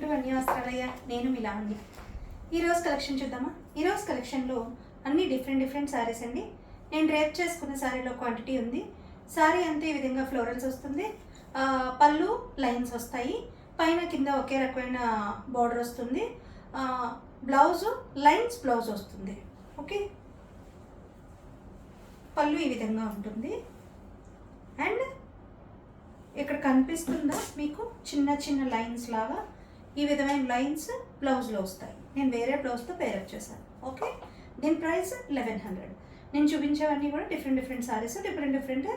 To అన్యవస్త్రాలయ. నేను మిలాని. ఈరోజు collection చూద్దామా? ఈరోజు కలెక్షన్లో అన్ని డిఫరెంట్ శారీస్ అండి. నేను డ్రేప్ చేసుకున్న శారీలో క్వాంటిటీ ఉంది. శారీ అంతే ఈ విధంగా ఫ్లోరల్స్ వస్తుంది, పళ్ళు లైన్స్ వస్తాయి, పైన కింద ఒకే రకమైన బార్డర్ వస్తుంది, బ్లౌజు లైన్స్ బ్లౌజ్ వస్తుంది. ఓకే, పళ్ళు ఈ విధంగా ఉంటుంది. అండ్ ఇక్కడ కనిపిస్తుందా మీకు చిన్న చిన్న లైన్స్ లాగా? ఈ విధమైన లైన్స్ బ్లౌజ్లో వస్తాయి. నేను వేరే బ్లౌజ్తో పేరప్ చేశాను. ఓకే, దీని ప్రైస్ 1100. నేను చూపించేవన్నీ కూడా డిఫరెంట్ సారీస్, డిఫరెంట్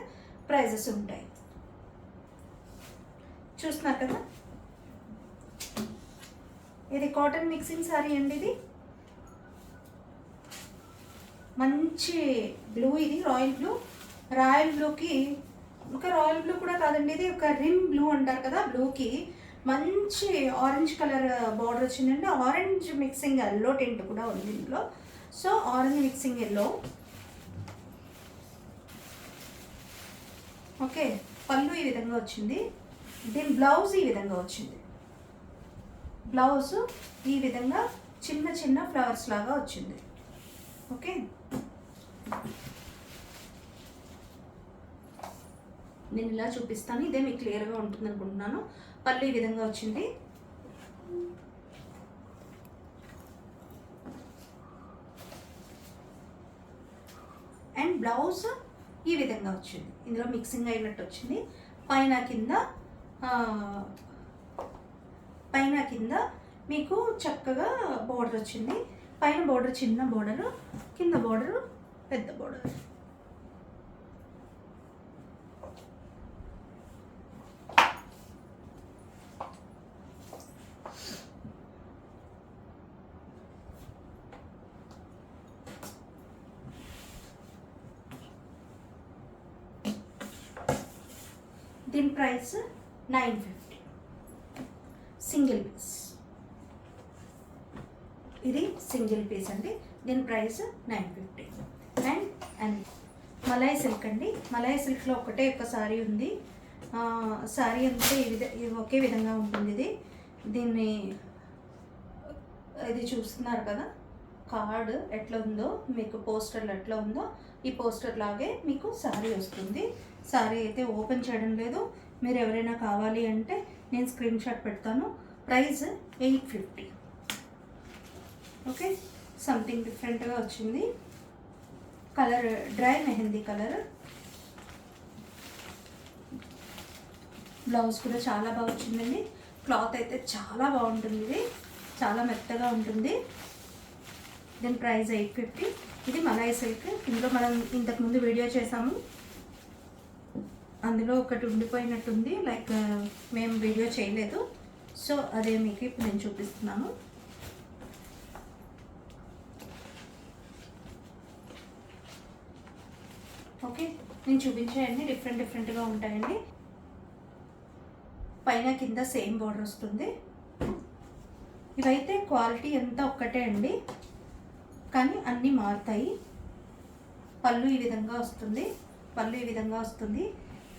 ప్రైజెస్ ఉంటాయి. చూస్తున్నారు కదా, ఇది కాటన్ మిక్సింగ్ సారీ అండి. ఇది మంచి బ్లూ, ఇది రాయల్ బ్లూకి ఒక రాయల్ బ్లూ కూడా కాదండి, ఇది ఒక రిమ్ బ్లూ అంటారు కదా, బ్లూకి మంచి ఆరెంజ్ కలర్ బార్డర్ వచ్చిందండి. ఆరెంజ్ మిక్సింగ్ ఎల్లో టెంట్ కూడా ఉంది ఇందులో. So orange mixing yellow. Okay, పళ్ళు ఈ విధంగా వచ్చింది. దీని బ్లౌజ్ ఈ విధంగా వచ్చింది. బ్లౌజ్ ఈ విధంగా చిన్న చిన్న ఫ్లవర్స్ లాగా వచ్చింది. ఓకే, నేను ఇలా చూపిస్తాను, ఇదే మీకు క్లియర్గా ఉంటుంది అనుకుంటున్నాను. పళ్ళు ఈ విధంగా వచ్చింది. అండ్ బ్లౌజ్ ఈ విధంగా వచ్చింది. ఇందులో మిక్సింగ్ అయినట్టు వచ్చింది. పైన కింద మీకు చక్కగా బోర్డర్ వచ్చింది. పైన బోర్డర్ చిన్న బోర్డరు, కింద బోర్డరు పెద్ద బోర్డర్. దీని ప్రైస్ 950. Single piece. ఇది సింగిల్ పీస్ అండి. దీని ప్రైస్ 950. అండ్ మలై సిల్క్ అండి. మలై సిల్క్లో ఒకటే ఒక సారీ ఉంది. సారీ అంతే ఇది ఒకే విధంగా ఉంటుంది. ఇది చూస్తున్నారు కదా, కార్డ్ ఎట్లా ఉందో, మీకు పోస్టర్లు ఎట్లా ఉందో, ఈ పోస్టర్ లాగే మీకు సారీ వస్తుంది. సారీ అయితే ఓపెన్ చేయడం లేదు. మీరు ఎవరైనా కావాలి అంటే నేను స్క్రీన్ షాట్ పెడతాను. ప్రైస్ 850. ఓకే, సంథింగ్ డిఫరెంట్గా వచ్చింది. Colour dry mehndi colour. Blouse కూడా చాలా బాగా వచ్చిందండి. క్లాత్ అయితే చాలా బాగుంటుంది. ఇది చాలా మెత్తగా ఉంటుంది. దీని ప్రైస్ 850. ఇది మలై సిల్క్. ఇందులో మనం ఇంతకుముందు వీడియో చేసాము, అందులో ఒకటి ఉండిపోయినట్టుంది, లైక్ మేము వీడియో చేయలేదు. సో అదే మీకు ఇప్పుడు నేను చూపిస్తున్నాను. ఓకే, నేను చూపించేవన్నీ డిఫరెంట్గా ఉంటాయండి. పైన కింద సేమ్ బోర్డర్ వస్తుంది. ఇవైతే క్వాలిటీ అంతా ఒక్కటే అండి, కానీ అన్నీ మారుతాయి. పళ్ళు ఈ విధంగా వస్తుంది.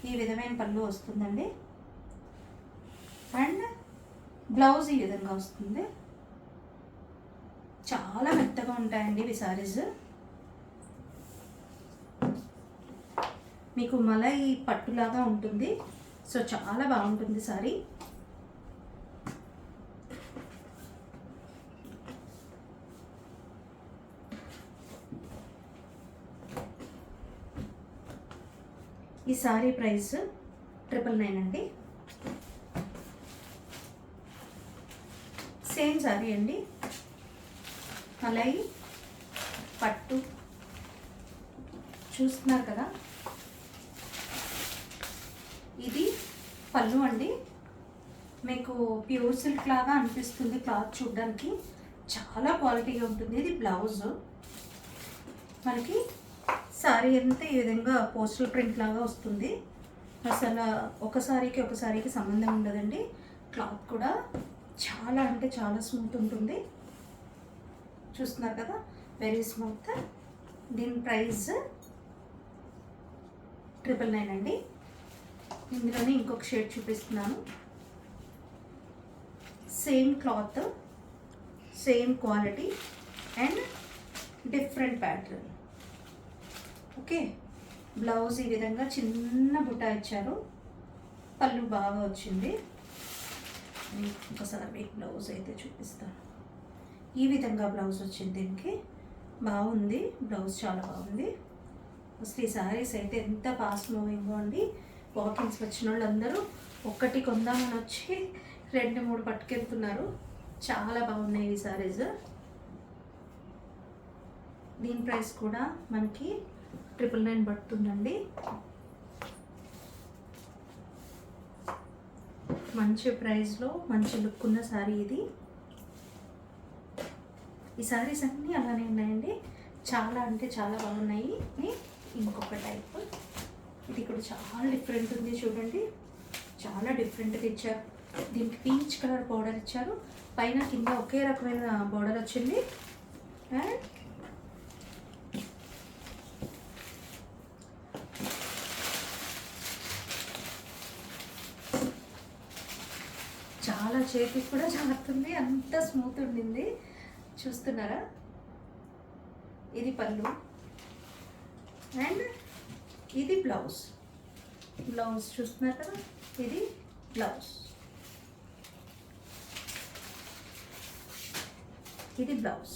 ఈ విధమైన పళ్ళు వస్తుందండి. అండ్ బ్లౌజ్ ఈ విధంగా వస్తుంది. చాలా మెత్తగా ఉంటాయండి ఇవి సారీస్. మీకు మలై పట్టులాగా ఉంటుంది. సో చాలా బాగుంటుంది సారీ. ఈ సారీ ప్రైస్ 999 అండి. సేమ్ సారీ అండి, మలై పట్టు. చూస్తున్నారు కదా, ఇది పళ్ళు అండి. మీకు ప్యూర్ సిల్క్ లాగా అనిపిస్తుంది క్లాత్ చూడడానికి. చాలా క్వాలిటీగా ఉంటుంది. ఇది బ్లౌజ్. మనకి సారీ అంతా ఈ విధంగా పోస్టల్ ప్రింట్ లాగా వస్తుంది. అసలు ఒక సారీకి సంబంధం ఉండదండి. క్లాత్ కూడా చాలా అంటే చాలా స్మూత్ ఉంటుంది. చూస్తున్నారు కదా, వెరీ స్మూత్. దీని ప్రైస్ 999 అండి. ఇందులోనే ఇంకొక షేడ్ చూపిస్తున్నాను. Same cloth, same quality and different pattern. Okay, blouse ఈ విధంగా చిన్న బుట్ట ఇచ్చారు, పళ్ళు బాగా వచ్చింది. ఒకసారి మీకు బ్లౌజ్ అయితే చూపిస్తాను. ఈ విధంగా బ్లౌజ్ వచ్చింది, దీనికి బాగుంది బ్లౌజ్, చాలా బాగుంది. అసలు ఈ శారీస్ అయితే ఎంత ఫాస్ట్ మూవింగ్ అండి. వాకింగ్స్ వచ్చిన వాళ్ళందరూ ఒక్కటి కొందామని వచ్చి 2-3 పట్టుకెళ్తున్నారు. చాలా బాగున్నాయి ఈ శారీస్. దీని ప్రైస్ కూడా మనకి 999 పడుతుందండి. మంచి ప్రైస్లో మంచి లుక్ ఉన్న శారీ ఇది. ఈ శారీస్ అన్నీ అలానే ఉన్నాయండి, చాలా అంటే చాలా బాగున్నాయి. ఇంకొక టైప్, ఇది కూడా చాలా డిఫరెంట్ ఉంది చూడండి, చాలా డిఫరెంట్గా ఇచ్చారు. దీనికి పీచ్ కలర్ బోర్డర్ ఇచ్చారు, పైన కింద ఒకే రకమైన బోర్డర్ వచ్చింది. అండ్ చాలా చేతికి కూడా జారుతుంది, అంత స్మూత్ ఉండింది. చూస్తున్నారా, ఇది పళ్ళు అండ్ ఇది బ్లౌజ్. బ్లౌజ్ చూస్తున్నారు కదా, ఇది బ్లౌజ్, ఇది బ్లౌజ్.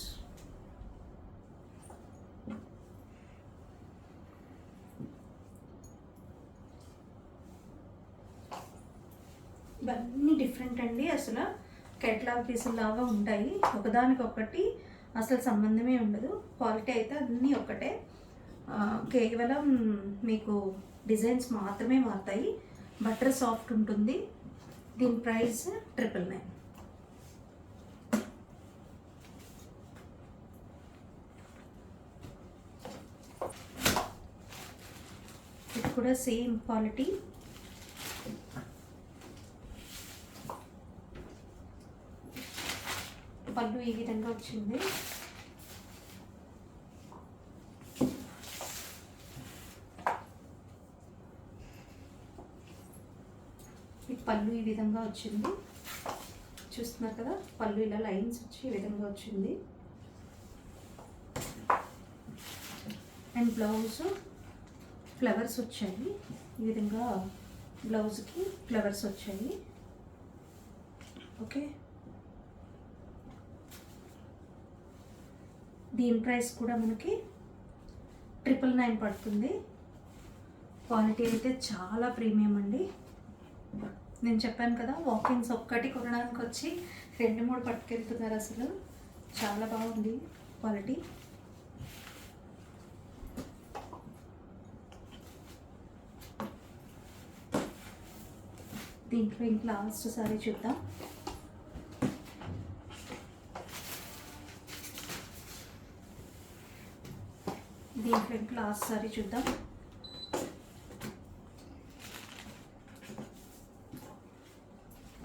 ఇవన్నీ డిఫరెంట్ అండి, అసలు కేటలాగ్ పీసులు లాగా ఉంటాయి, ఒకదానికొకటి అసలు సంబంధమే ఉండదు. క్వాలిటీ అయితే అన్నీ ఒకటే, కేవలం మీకు డిజైన్స్ మాత్రమే మారుతాయి. బటర్ సాఫ్ట్ ఉంటుంది. దీని ప్రైస్ 999. ఇది కూడా సేమ్ క్వాలిటీ. పళ్ళు ఈ విధంగా వచ్చింది. ఈ పళ్ళు ఈ విధంగా వచ్చింది, చూస్తున్నారు కదా, పళ్ళు ఇలా లైన్స్ వచ్చి ఈ విధంగా వచ్చింది. అండ్ బ్లౌజ్ ఫ్లవర్స్ వచ్చాయి, ఈ విధంగా బ్లౌజ్కి ఫ్లవర్స్ వచ్చాయి. ఓకే, దీని ప్రైస్ కూడా మనకి 999 పడుతుంది. క్వాలిటీ అయితే చాలా ప్రీమియం అండి. నేను చెప్పాను కదా, వాకింగ్స్ ఒక్కటి కొనడానికి వచ్చి 2-3 పట్టుకెళ్తున్నారు. అసలు చాలా బాగుంది క్వాలిటీ. దీంట్లో ఇంక లాస్ట్ సారీ చూద్దాం. దీంట్లో ఇంక లాస్ట్ సారీ చూద్దాం.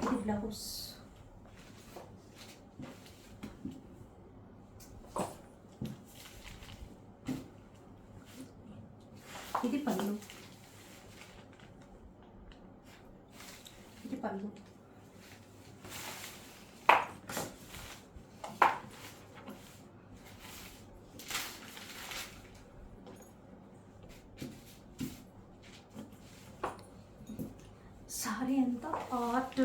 ఇది బ్లౌజ్, ఇది పళ్ళు, ఇది పళ్ళు. సారీ అంతా ఆర్ట్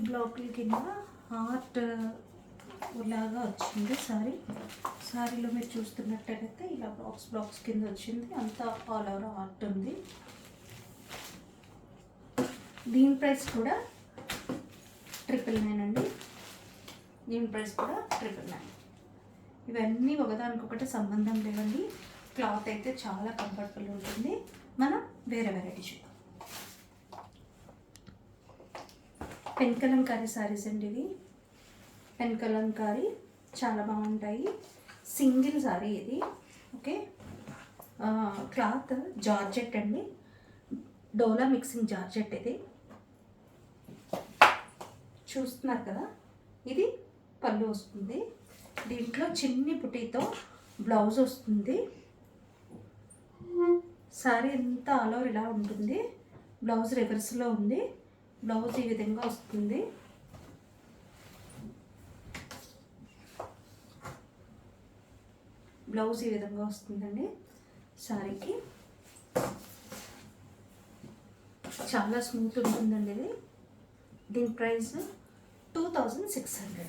బ్లాకుల కింద ఆర్ట్ లాగా వచ్చింది సారీ. సారీలో మీరు చూస్తున్నట్టయితే ఇలా బ్లాక్స్ కింద వచ్చింది, అంతా ఆల్ ఓవర్ ఆర్ట్ ఉంది. దీని ప్రైస్ కూడా 999 అండి. దీని ప్రైస్ కూడా 999. ఇవన్నీ ఒకదానికొకటి సంబంధం లేవండి. క్లాత్ అయితే చాలా కంఫర్టబుల్ ఉంటుంది. మనం వేరే వెరైటీ చూద్దాం. పెన్ కలంకారీ సారీస్ అండి ఇవి. పెన్ కలంకారీ చాలా బాగుంటాయి. సింగిల్ సారీ ఇది. ఓకే, క్లాత్ జార్జెట్ అండి, డోలా మిక్సింగ్ జార్జెట్ ఇది. చూస్తున్నారు కదా, ఇది పళ్ళు వస్తుంది. దీంట్లో చిన్ని పుటీతో బ్లౌజ్ వస్తుంది. సారీ అంతా ఆల్ ఓవర్ ఇలా ఉంటుంది. బ్లౌజ్ రివర్స్లో ఉంది. బ్లౌజ్ ఈ విధంగా వస్తుంది. బ్లౌజ్ ఈ విధంగా వస్తుందండి శారీకి. చాలా స్మూత్ ఉంటుందండి ఇది. దీని ప్రైస్ 2600.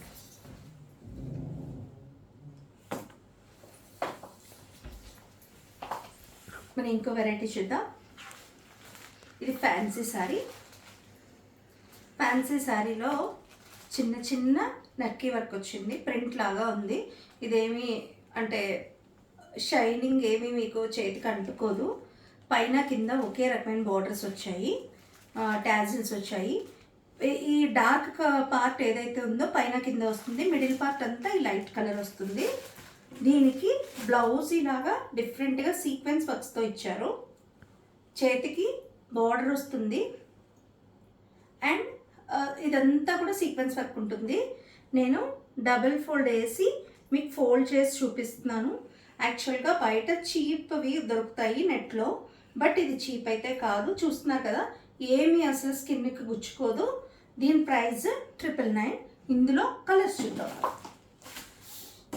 మనం ఇంకో వెరైటీ చూద్దాం. ఇది ఫ్యాన్సీ శారీ. ఫ్యాన్సీ శారీలో చిన్న చిన్న నక్కీ వర్క్ వచ్చింది, ప్రింట్ లాగా ఉంది. ఇదేమి అంటే షైనింగ్ ఏమీ మీకు చేతికి అంటుకోదు. పైన కింద ఒకే రకమైన బార్డర్స్ వచ్చాయి, టాజిల్స్ వచ్చాయి. ఈ డార్క్ పార్ట్ ఏదైతే ఉందో పైన కింద వస్తుంది, మిడిల్ పార్ట్ అంతా ఈ లైట్ కలర్ వస్తుంది. దీనికి బ్లౌజ్ ఇలాగా డిఫరెంట్గా సీక్వెన్స్ వర్క్స్తో ఇచ్చారు. చేతికి బార్డర్ వస్తుంది అండ్ ఇదంతా కూడా సీక్వెన్స్ వర్క్ ఉంటుంది. నేను డబుల్ ఫోల్డ్ వేసి మీకు ఫోల్డ్ చేసి చూపిస్తున్నాను. యాక్చువల్గా బయట చీప్వి దొరుకుతాయి నెట్లో, బట్ ఇది చీప్ అయితే కాదు. చూస్తున్నారు కదా, ఏమి అసలు స్కిన్కి గుచ్చుకోదు. దీని ప్రైస్ 999. ఇందులో కలర్స్ చూద్దాం.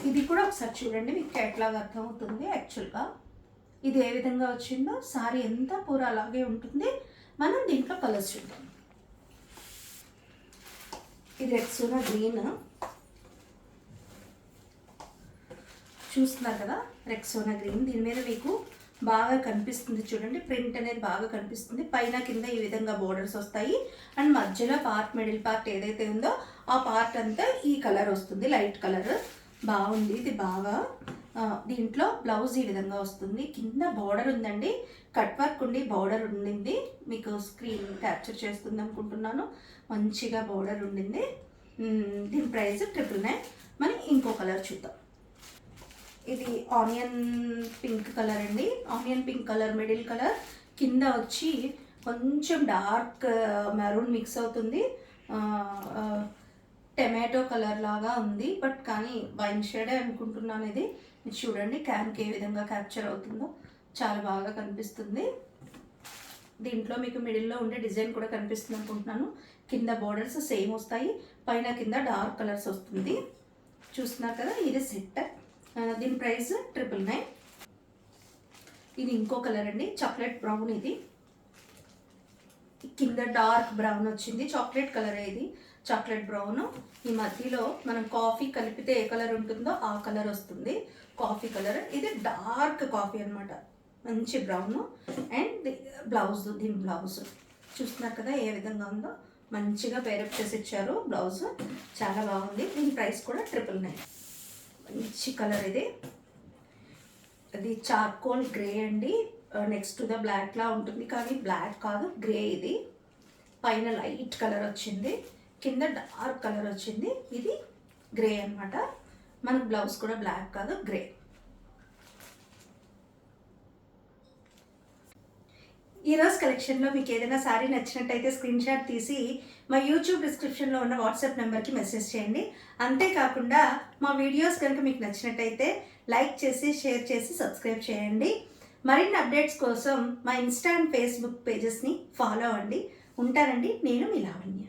ఇది కూడా ఒకసారి చూడండి, మీకు కేటలాగ్ అర్థమవుతుంది. యాక్చువల్గా ఇది ఏ విధంగా వచ్చిందో సారీ ఎంత పూరా అలాగే ఉంటుంది. మనం దీంట్లో కలర్స్ చూద్దాం. ఇది రెక్సోనా గ్రీన్ చూస్తున్నారు కదా, రెక్సోనా గ్రీన్. దీని మీద మీకు బాగా కనిపిస్తుంది చూడండి, ప్రింట్ అనేది బాగా కనిపిస్తుంది. పైన కింద ఈ విధంగా బోర్డర్స్ వస్తాయి అండ్ మధ్యలో పార్ట్, మిడిల్ పార్ట్ ఏదైతే ఉందో ఆ పార్ట్ అంతా ఈ కలర్ వస్తుంది, లైట్ కలర్. బాగుంది ఇది బాగా. దీంట్లో బ్లౌజ్ ఈ విధంగా వస్తుంది. కింద బార్డర్ ఉందండి, కట్ వర్క్ ఉండి బార్డర్ ఉండింది. మీకు స్క్రీన్ క్యాప్చర్ చేస్తుంది అనుకుంటున్నాను. మంచిగా బార్డర్ ఉండింది. దీని ప్రైస్ 999. మనం ఇంకో కలర్ చూద్దాం. ఇది ఆనియన్ పింక్ కలర్ అండి. Onion pink colour middle colour, కింద వచ్చి కొంచెం డార్క్ మెరూన్ మిక్స్ అవుతుంది. టమాటో కలర్ లాగా ఉంది, బట్ కానీ వైన్ షేడే అనుకుంటున్నాను ఇది. మీరు చూడండి క్యాన్కి ఏ విధంగా క్యాప్చర్ అవుతుందో చాలా బాగా కనిపిస్తుంది. దీంట్లో మీకు మిడిల్లో ఉండే డిజైన్ కూడా కనిపిస్తుంది అనుకుంటున్నాను. కింద బోర్డర్స్ సేమ్ వస్తాయి, పైన కింద డార్క్ కలర్స్ వస్తుంది. చూస్తున్నారు కదా, ఇది సెట్. దీని ప్రైస్ 999. ఇది ఇంకో కలర్ అండి, చాక్లెట్ బ్రౌన్. ఇది కింద డార్క్ బ్రౌన్ వచ్చింది, చాక్లెట్ కలర్. ఇది చాక్లెట్ బ్రౌన్. ఈ మధ్యలో మనం కాఫీ కలిపితే ఏ కలర్ ఉంటుందో ఆ కలర్ వస్తుంది, కాఫీ కలర్. ఇది డార్క్ కాఫీ అనమాట, మంచి బ్రౌన్. అండ్ బ్లౌజ్, దీని బ్లౌజ్ చూస్తున్నారు కదా ఏ విధంగా ఉందో, మంచిగా పేరప్ చేసి ఇచ్చారు. బ్లౌజ్ చాలా బాగుంది. దీని ప్రైస్ కూడా 999. మంచి కలర్ ఇది. అది చార్కోల్ గ్రే అండి, నెక్స్ట్ టు ద బ్లాక్ లా ఉంటుంది కానీ బ్లాక్ కాదు, గ్రే. ఇది పైన లైట్ కలర్ వచ్చింది, కింద డార్క్ కలర్ వచ్చింది. ఇది గ్రే అనమాట. మనకు బ్లౌజ్ కూడా బ్లాక్ కాదు, గ్రే. ఈరోజు కలెక్షన్లో మీకు ఏదైనా శారీ నచ్చినట్టయితే స్క్రీన్ షాట్ తీసి మా యూట్యూబ్ డిస్క్రిప్షన్లో ఉన్న వాట్సాప్ నెంబర్కి మెసేజ్ చేయండి. అంతేకాకుండా మా వీడియోస్ కనుక మీకు నచ్చినట్టయితే లైక్ చేసి, షేర్ చేసి, సబ్స్క్రైబ్ చేయండి. మరిన్ని అప్డేట్స్ కోసం మా ఇన్స్టా అండ్ ఫేస్బుక్ పేజెస్ని ఫాలో అవ్వండి. ఉంటానండి, నేను మీ లావణ్య.